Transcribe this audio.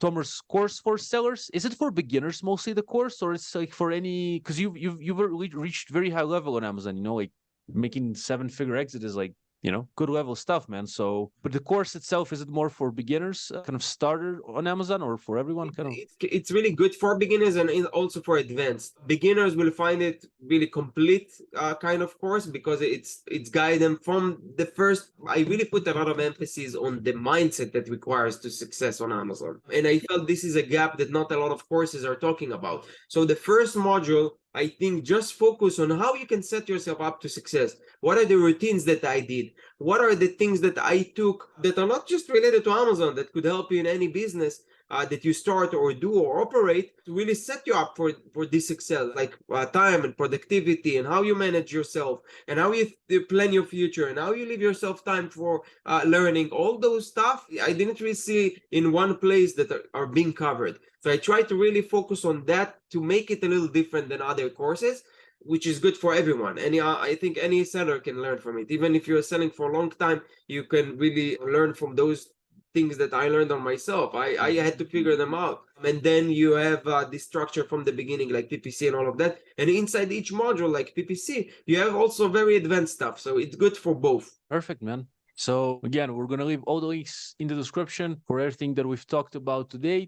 Tomer's course for sellers, is it for beginners mostly, the course, or it's like for any, because you've reached very high level on Amazon, you know, like making 7-figure exit is like, you know, good level stuff, man. So, but the course itself, is it more for beginners, kind of starter on Amazon, or for everyone kind of? It's really good for beginners and also for advanced. Beginners will find it really complete kind of course, because it's guide them from the first. I really put a lot of emphasis on the mindset that requires to success on Amazon. And I felt this is a gap that not a lot of courses are talking about. So the first module, I think, just focus on how you can set yourself up to success. What are the routines that I did? What are the things that I took that are not just related to Amazon, that could help you in any business that you start or do or operate, to really set you up for this success, like time and productivity, and how you manage yourself, and how you plan your future, and how you leave yourself time for learning. All those stuff I didn't really see in one place that are being covered. So I try to really focus on that to make it a little different than other courses, which is good for everyone. I think any seller can learn from it. Even if you're selling for a long time, you can really learn from those things that I learned on myself. I had to figure them out. And then you have this structure from the beginning, like PPC and all of that. And inside each module, like PPC, you have also very advanced stuff. So it's good for both. Perfect, man. So again, we're going to leave all the links in the description for everything that we've talked about today.